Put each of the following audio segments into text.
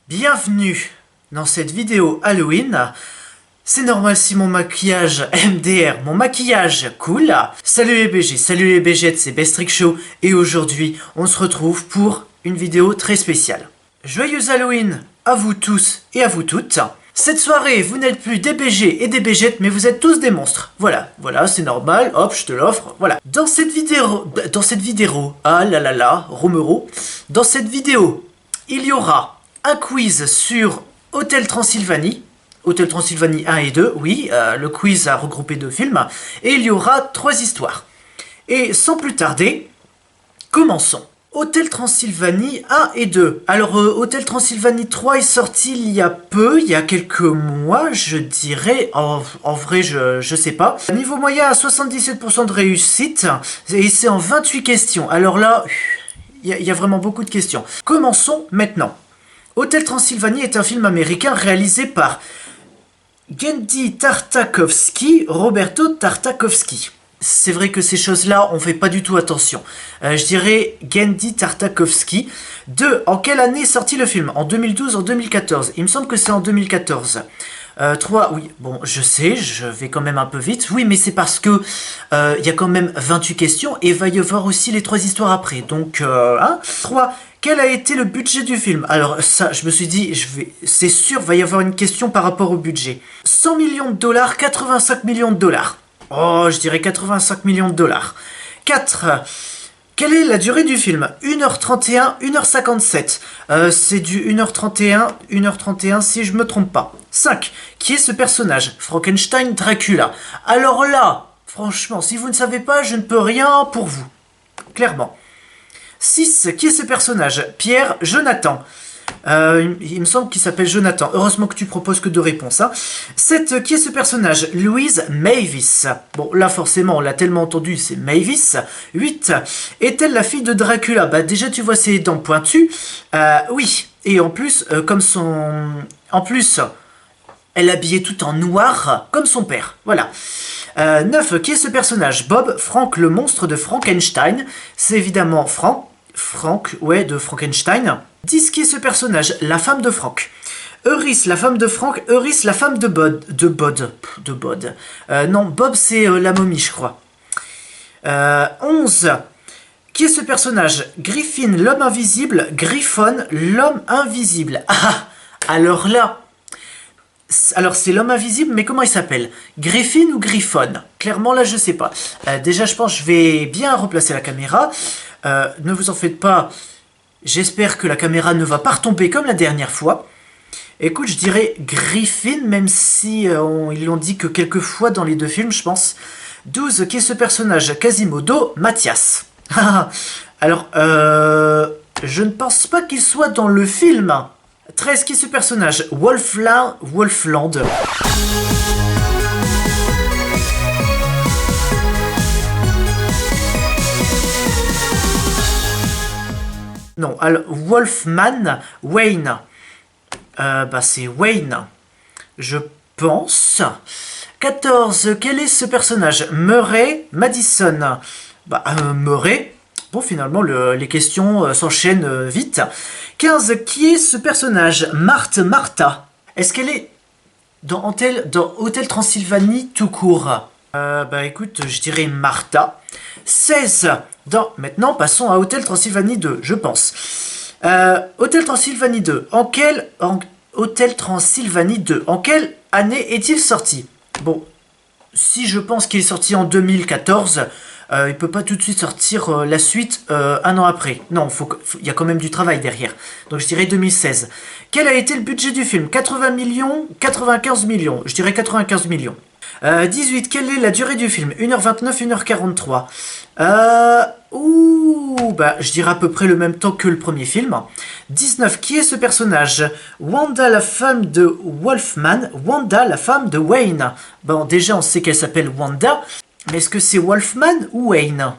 Bienvenue dans cette vidéo Halloween. C'est normal si mon maquillage MDR, mon maquillage cool. Salut les BG, salut les BGettes, c'est Bestrick Show et aujourd'hui on se retrouve pour une vidéo très spéciale. Joyeux Halloween à vous tous et à vous toutes. Cette soirée, vous n'êtes plus des BG et des BGettes, mais vous êtes tous des monstres. Voilà, c'est normal, hop, je te l'offre, voilà. Dans cette vidéo, ah là là là, Romero, dans cette vidéo, il y aura un quiz sur Hôtel Transylvanie 1 et 2, oui, le quiz a regroupé 2 films, et il y aura 3 histoires. Et sans plus tarder, commençons. Hôtel Transylvanie 1 et 2. Alors, Hôtel Transylvanie 3 est sorti il y a peu, il y a quelques mois, je dirais. En vrai, je sais pas. Niveau moyen à 77% de réussite, et c'est en 28 questions. Alors là, il y a vraiment beaucoup de questions. Commençons maintenant. Hôtel Transylvanie est un film américain réalisé par Genndy Tartakovsky, Roberto Tartakovsky. C'est vrai que ces choses-là, on fait pas du tout attention. Je dirais Genndy Tartakovsky. 2. En quelle année est sorti le film? En 2012, en 2014? Il me semble que c'est en 2014. 3. Oui, bon, je sais, je vais quand même un peu vite. Oui, mais c'est parce que il y a quand même 28 questions et il va y avoir aussi les 3 histoires après. Donc, 3. Quel a été le budget du film? Alors ça, je me suis dit, c'est sûr, va y avoir une question par rapport au budget. 100 millions de dollars, 85 millions de dollars. Oh, je dirais 85 millions de dollars. 4. Quelle est la durée du film? 1h31, 1h57. C'est du 1h31, 1h31 si je me trompe pas. 5. Qui est ce personnage? Frankenstein, Dracula. Alors là, franchement, si vous ne savez pas, je ne peux rien pour vous. Clairement. 6. Qui est ce personnage? Pierre Jonathan. Il me semble qu'il s'appelle Jonathan. Heureusement que tu proposes que 2 réponses. 7. Qui est ce personnage? Louise Mavis. Bon, là, forcément, on l'a tellement entendu, c'est Mavis. 8. Est-elle la fille de Dracula? Bah, déjà, tu vois ses dents pointues. Oui. Et en plus, elle est habillée tout en noir, comme son père. Voilà. 9. Qui est ce personnage? Bob, Frank, le monstre de Frankenstein. C'est évidemment Frank, ouais, de Frankenstein. 10. Qui est ce personnage? La femme de Frank. Eurydice, la femme de Frank. Eurydice, la femme de Bod. Non, Bob, c'est la momie, je crois. 11. Qui est ce personnage? Griffin, l'homme invisible. Griffon, l'homme invisible. Ah, alors là... Alors c'est l'homme invisible, mais comment il s'appelle? Griffin ou Griffon? Clairement là je sais pas. Déjà je pense que je vais bien replacer la caméra. Ne vous en faites pas. J'espère que la caméra ne va pas retomber comme la dernière fois. Écoute, je dirais Griffin, même si ils l'ont dit que quelques fois dans les 2 films, je pense. 12. Qui est ce personnage? Quasimodo, Mathias. Alors, je ne pense pas qu'il soit dans le film. 13. Qui est ce personnage? Wolfland. Non, alors Wolfman, Wayne. Bah c'est Wayne, je pense. 14. Quel est ce personnage? Murray, Madison. Bah Murray. Bon, finalement, les questions s'enchaînent vite. 15. Qui est ce personnage? Martha. Est-ce qu'elle est dans Hôtel Transylvanie tout court? Bah écoute, je dirais Martha. 16. Maintenant, passons à Hôtel Transylvanie 2, je pense. Hôtel Transylvanie 2. Hôtel Transylvanie 2. En quelle année est-il sorti? Bon, si je pense qu'il est sorti en 2014... il peut pas tout de suite sortir la suite un an après. Non, il y a quand même du travail derrière. Donc je dirais 2016. Quel a été le budget du film? 80 millions, 95 millions. Je dirais 95 millions. 18. Quelle est la durée du film? 1h29, 1h43. Bah, je dirais à peu près le même temps que le premier film. 19. Qui est ce personnage? Wanda, la femme de Wolfman. Wanda, la femme de Wayne. Bon, déjà, on sait qu'elle s'appelle Wanda. Mais est-ce que c'est Wolfman ou Wayne?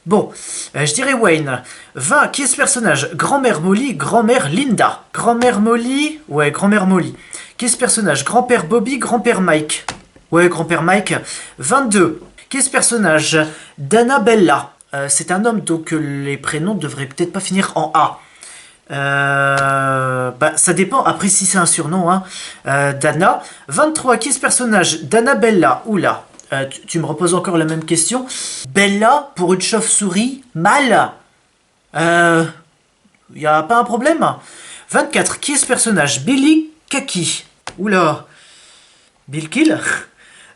Bon, je dirais Wayne. 20. Qui est ce personnage? Grand-mère Molly, grand-mère Linda. Grand-mère Molly? Ouais, grand-mère Molly. Qui est ce personnage? Grand-père Bobby, grand-père Mike. Ouais, grand-père Mike. 22. Qui est ce personnage? Dana Bella. C'est un homme, donc les prénoms devraient peut-être pas finir en A. Bah, ça dépend, après si c'est un surnom, hein. Dana. 23. Qui est ce personnage? Dana Bella. Oula. Tu me reposes encore la même question. Bella, pour une chauve-souris, mal. Y a pas un problème? 24. Qui est ce personnage? Billy Kaki. Oula. Bill Kill.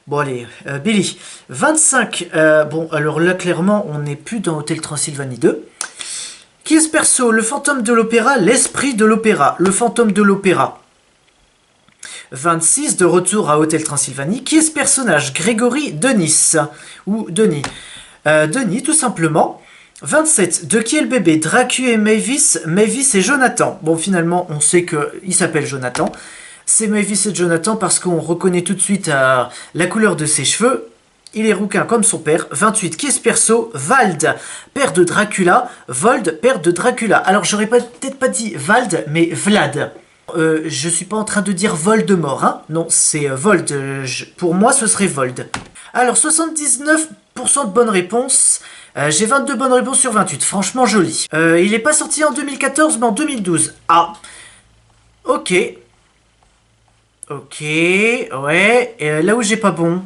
Bon allez, Billy. 25. Bon, alors là, clairement, on n'est plus dans Hôtel Transylvanie 2. Qui est ce perso? Le fantôme de l'opéra, l'esprit de l'opéra. Le fantôme de l'opéra. 26. De retour à Hôtel Transylvanie. Qui est ce personnage? Grégory Denis. Ou Denis. Denis, tout simplement. 27. De qui est le bébé? Dracu et Mavis. Mavis et Jonathan. Bon, finalement, on sait qu'il s'appelle Jonathan. C'est Mavis et Jonathan parce qu'on reconnaît tout de suite la couleur de ses cheveux. Il est rouquin comme son père. 28. Qui est ce perso? Vald, père de Dracula. Vold, père de Dracula. Alors, j'aurais peut-être pas dit Vald, mais Vlad. Je suis pas en train de dire Voldemort, hein. Non, c'est Vold. Pour moi, ce serait Vold. Alors, 79% de bonnes réponses. J'ai 22 bonnes réponses sur 28. Franchement, joli. Il n'est pas sorti en 2014, mais en 2012. Ah. Ok. Ok, ouais. Et là où j'ai pas bon.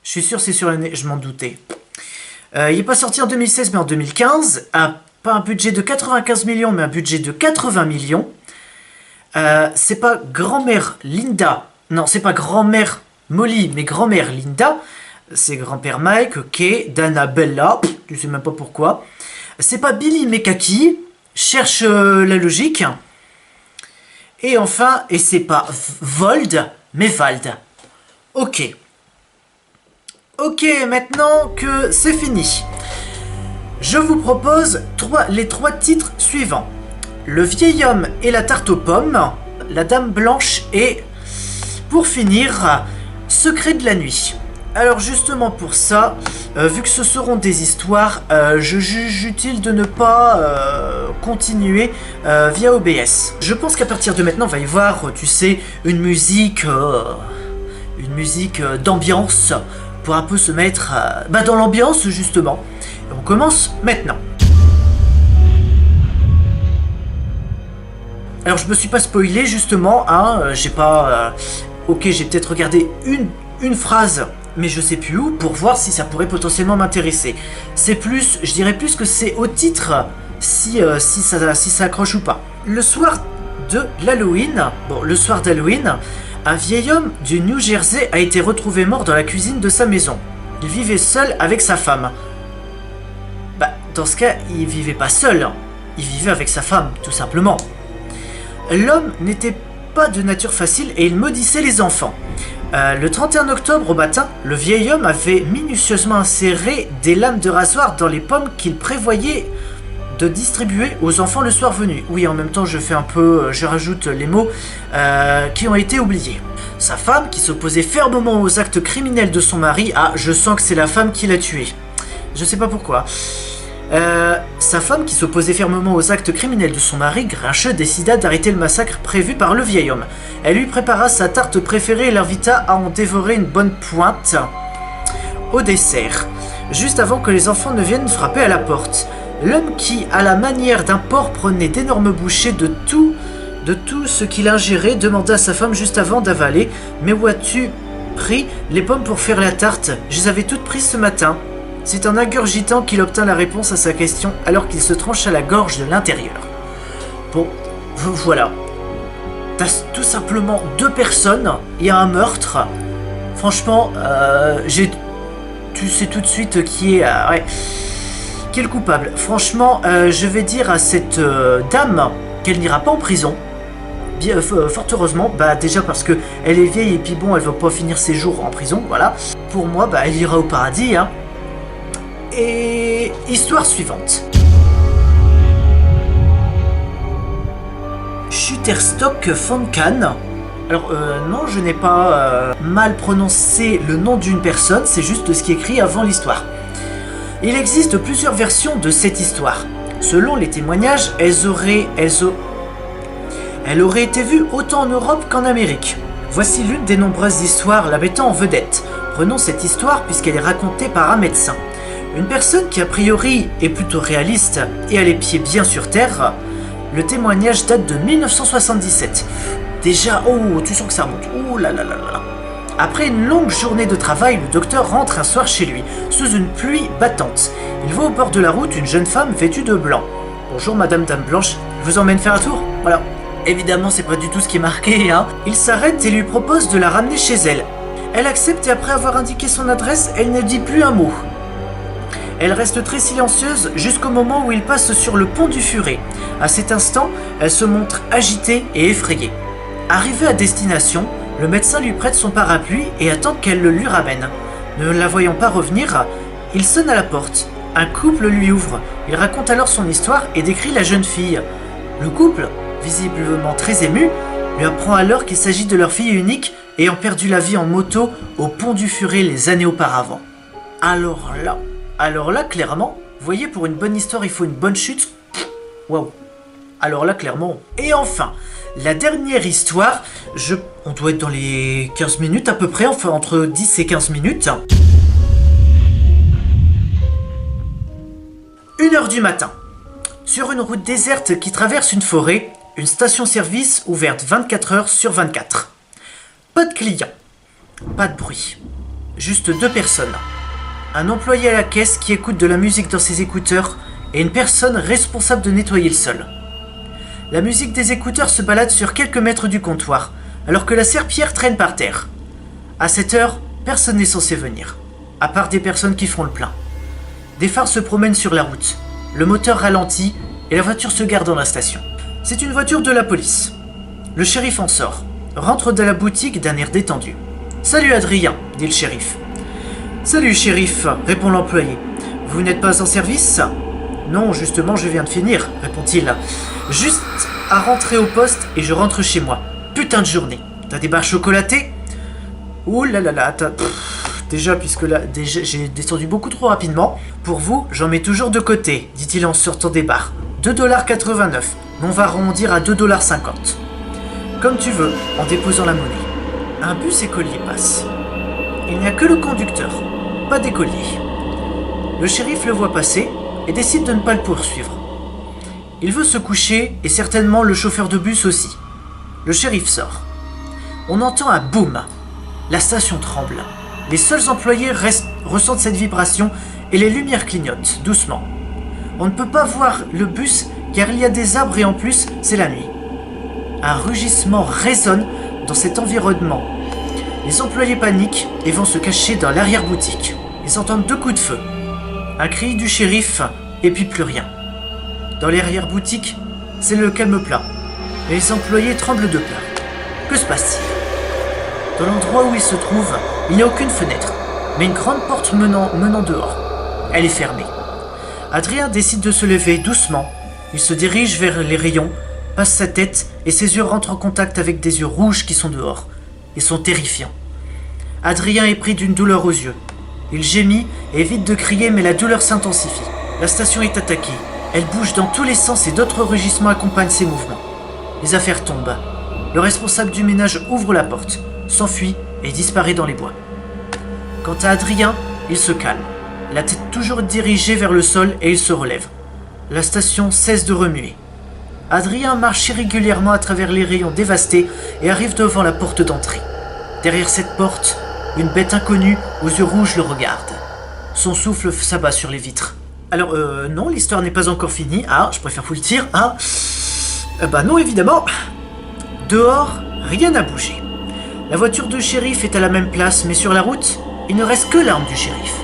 Je suis sûr c'est sur l'année, je m'en doutais. Il n'est pas sorti en 2016, mais en 2015. Pas un budget de 95 millions, mais un budget de 80 millions. C'est pas grand-mère Linda. Non, c'est pas grand-mère Molly, mais grand-mère Linda. C'est grand-père Mike, ok. Dana Bella, je sais même pas pourquoi. C'est pas Billy Mekaki. Cherche la logique. Et enfin, et c'est pas Vold, mais Vald. Ok. Ok, maintenant que c'est fini, je vous propose les trois titres suivants. Le vieil homme et la tarte aux pommes, la dame blanche et, pour finir, Secret de la nuit. Alors justement pour ça, vu que ce seront des histoires, je juge utile de ne pas continuer via OBS. Je pense qu'à partir de maintenant, il va y avoir, tu sais, une musique d'ambiance pour un peu se mettre dans l'ambiance justement. Et on commence maintenant. Alors je me suis pas spoilé justement, hein, j'ai pas... ok, j'ai peut-être regardé une phrase, mais je sais plus où, pour voir si ça pourrait potentiellement m'intéresser. C'est plus, je dirais plus que c'est au titre, si ça accroche ou pas. Le soir de l'Halloween, le soir d'Halloween, un vieil homme du New Jersey a été retrouvé mort dans la cuisine de sa maison. Il vivait seul avec sa femme. Dans ce cas, il vivait pas seul, il vivait avec sa femme, tout simplement. L'homme n'était pas de nature facile et il maudissait les enfants. Le 31 octobre au matin, le vieil homme avait minutieusement inséré des lames de rasoir dans les pommes qu'il prévoyait de distribuer aux enfants le soir venu. Oui, en même temps, je rajoute les mots qui ont été oubliés. Sa femme, qui s'opposait fermement aux actes criminels de son mari, je sens que c'est la femme qui l'a tué. Je sais pas pourquoi. Sa femme, qui s'opposait fermement aux actes criminels de son mari, grincheux, décida d'arrêter le massacre prévu par le vieil homme. Elle lui prépara sa tarte préférée et l'invita à en dévorer une bonne pointe au dessert, juste avant que les enfants ne viennent frapper à la porte. L'homme qui, à la manière d'un porc, prenait d'énormes bouchées de tout ce qu'il ingérait, demanda à sa femme juste avant d'avaler « Mais où as-tu pris les pommes pour faire la tarte? Je les avais toutes prises ce matin. » C'est en ingurgitant qu'il obtint la réponse à sa question alors qu'il se trancha la gorge de l'intérieur. Bon, voilà. T'as tout simplement deux personnes, il y a un meurtre. Franchement, tu sais tout de suite qui est le coupable. Franchement, je vais dire à cette dame qu'elle n'ira pas en prison. Bien, fort heureusement, bah déjà parce que elle est vieille et puis bon, elle va pas finir ses jours en prison, voilà. Pour moi, bah elle ira au paradis, hein. Et histoire suivante. Shutterstock Fonkan. Alors non, je n'ai pas mal prononcé le nom d'une personne, c'est juste ce qui est écrit avant l'histoire. Il existe plusieurs versions de cette histoire. Selon les témoignages, elle aurait été vue autant en Europe qu'en Amérique. Voici l'une des nombreuses histoires la mettant en vedette. Prenons cette histoire puisqu'elle est racontée par un médecin. Une personne qui a priori est plutôt réaliste et a les pieds bien sur terre. Le témoignage date de 1977. Déjà, oh, tu sens que ça remonte. Oh là là là là. Après une longue journée de travail, le docteur rentre un soir chez lui, sous une pluie battante. Il voit au bord de la route une jeune femme vêtue de blanc. Bonjour Madame Dame Blanche, je vous emmène faire un tour? Voilà. Évidemment, c'est pas du tout ce qui est marqué, hein. Il s'arrête et lui propose de la ramener chez elle. Elle accepte et après avoir indiqué son adresse, elle ne dit plus un mot. Elle reste très silencieuse jusqu'au moment où il passe sur le pont du Furet. À cet instant, elle se montre agitée et effrayée. Arrivé à destination, le médecin lui prête son parapluie et attend qu'elle le lui ramène. Ne la voyant pas revenir, il sonne à la porte. Un couple lui ouvre. Il raconte alors son histoire et décrit la jeune fille. Le couple, visiblement très ému, lui apprend alors qu'il s'agit de leur fille unique ayant perdu la vie en moto au pont du Furet les années auparavant. Alors là, clairement, vous voyez, pour une bonne histoire, il faut une bonne chute. Waouh. Alors là, clairement. Et enfin, la dernière histoire, on doit être dans les 15 minutes à peu près, enfin entre 10 et 15 minutes. 1h du matin. Sur une route déserte qui traverse une forêt, une station-service ouverte 24 heures sur 24. Pas de clients, pas de bruit, juste 2 personnes. Un employé à la caisse qui écoute de la musique dans ses écouteurs et une personne responsable de nettoyer le sol. La musique des écouteurs se balade sur quelques mètres du comptoir, alors que la serpillière traîne par terre. À cette heure, personne n'est censé venir, à part des personnes qui font le plein. Des phares se promènent sur la route, le moteur ralentit et la voiture se gare dans la station. C'est une voiture de la police. Le shérif en sort, rentre dans la boutique d'un air détendu. « Salut Adrien », dit le shérif. « Salut shérif », répond l'employé. « Vous n'êtes pas en service ?»« Non, justement, je viens de finir », répond-il. « Juste à rentrer au poste et je rentre chez moi. Putain de journée. T'as des barres chocolatées ?»« Ouh là là là, déjà, puisque là, j'ai descendu beaucoup trop rapidement. Pour vous, j'en mets toujours de côté, dit-il en sortant des barres. 2,89$, mais on va arrondir à 2,50$. Comme tu veux, en déposant la monnaie. Un bus écolier passe. Il n'y a que le conducteur, pas d'écolier. Le shérif le voit passer et décide de ne pas le poursuivre. Il veut se coucher et certainement le chauffeur de bus aussi. Le shérif sort. On entend un boum. La station tremble. Les seuls employés ressentent cette vibration et les lumières clignotent doucement. On ne peut pas voir le bus car il y a des arbres et en plus c'est la nuit. Un rugissement résonne dans cet environnement. Les employés paniquent et vont se cacher dans l'arrière-boutique. Ils entendent 2 coups de feu. Un cri du shérif et puis plus rien. Dans l'arrière-boutique, c'est le calme plat. Et les employés tremblent de peur. Que se passe-t-il ? Dans l'endroit où ils se trouvent, il n'y a aucune fenêtre, mais une grande porte menant dehors. Elle est fermée. Adrien décide de se lever doucement. Il se dirige vers les rayons, passe sa tête et ses yeux rentrent en contact avec des yeux rouges qui sont dehors. Ils sont terrifiants. Adrien est pris d'une douleur aux yeux. Il gémit et évite de crier, mais la douleur s'intensifie. La station est attaquée. Elle bouge dans tous les sens et d'autres rugissements accompagnent ses mouvements. Les affaires tombent. Le responsable du ménage ouvre la porte, s'enfuit et disparaît dans les bois. Quant à Adrien, il se calme, la tête toujours dirigée vers le sol et il se relève. La station cesse de remuer. Adrien marche irrégulièrement à travers les rayons dévastés et arrive devant la porte d'entrée. Derrière cette porte, une bête inconnue aux yeux rouges le regarde. Son souffle s'abat sur les vitres. Alors, non, l'histoire n'est pas encore finie. Ah, je préfère vous le dire, hein. Bah non, évidemment. Dehors, rien n'a bougé. La voiture de shérif est à la même place, mais sur la route, il ne reste que l'arme du shérif.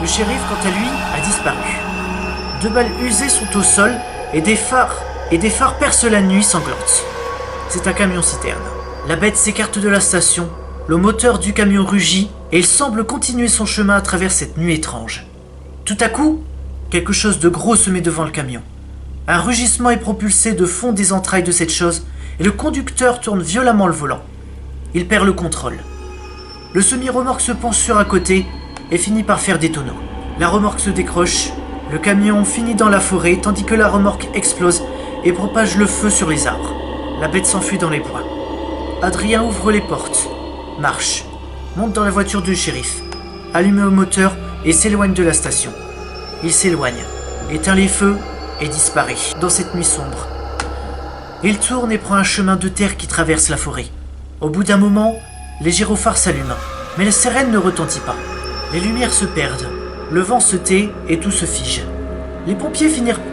Le shérif, quant à lui, a disparu. 2 balles usées sont au sol et des phares et des phares percent la nuit sanglante. C'est un camion-citerne. La bête s'écarte de la station, le moteur du camion rugit et il semble continuer son chemin à travers cette nuit étrange. Tout à coup, quelque chose de gros se met devant le camion. Un rugissement est propulsé de fond des entrailles de cette chose et le conducteur tourne violemment le volant. Il perd le contrôle. Le semi-remorque se penche sur un côté et finit par faire des tonneaux. La remorque se décroche, le camion finit dans la forêt tandis que la remorque explose et propage le feu sur les arbres. La bête s'enfuit dans les bois. Adrien ouvre les portes, marche, monte dans la voiture du shérif, allume le moteur et s'éloigne de la station. Il s'éloigne, éteint les feux et disparaît dans cette nuit sombre. Il tourne et prend un chemin de terre qui traverse la forêt. Au bout d'un moment, les gyrophares s'allument, mais la sirène ne retentit pas. Les lumières se perdent, le vent se tait et tout se fige. Les pompiers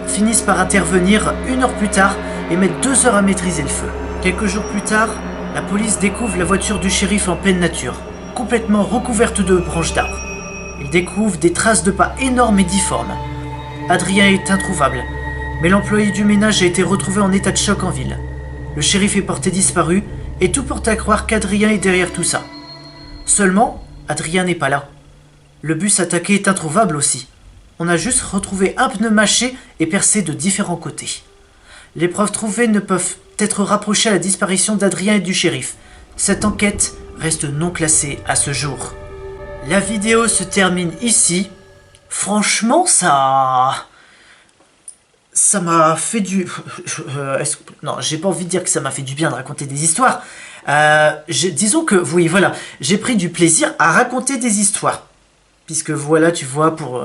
finissent par intervenir 1 heure plus tard et mettent 2 heures à maîtriser le feu. Quelques jours plus tard, la police découvre la voiture du shérif en pleine nature, complètement recouverte de branches d'arbres. Ils découvrent des traces de pas énormes et difformes. Adrien est introuvable, mais l'employé du ménage a été retrouvé en état de choc en ville. Le shérif est porté disparu et tout porte à croire qu'Adrien est derrière tout ça. Seulement, Adrien n'est pas là. Le bus attaqué est introuvable aussi. On a juste retrouvé un pneu mâché et percé de différents côtés. Les preuves trouvées ne peuvent être rapprochées à la disparition d'Adrien et du shérif. Cette enquête reste non classée à ce jour. La vidéo se termine ici. Franchement, ça m'a fait du... Non, j'ai pas envie de dire que ça m'a fait du bien de raconter des histoires. Disons que, oui, voilà, j'ai pris du plaisir à raconter des histoires. Puisque voilà, tu vois, pour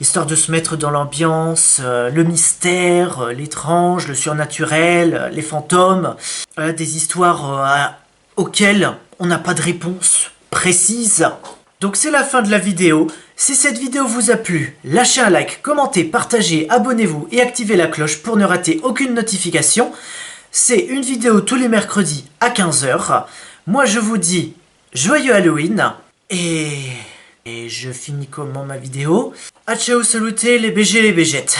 histoire de se mettre dans l'ambiance, le mystère, l'étrange, le surnaturel, les fantômes, des histoires auxquelles on n'a pas de réponse précise. Donc c'est la fin de la vidéo. Si cette vidéo vous a plu, lâchez un like, commentez, partagez, abonnez-vous et activez la cloche pour ne rater aucune notification. C'est une vidéo tous les mercredis à 15 h. Moi je vous dis joyeux Halloween et je finis comment ma vidéo? A ciao, saluté les BG les BGettes.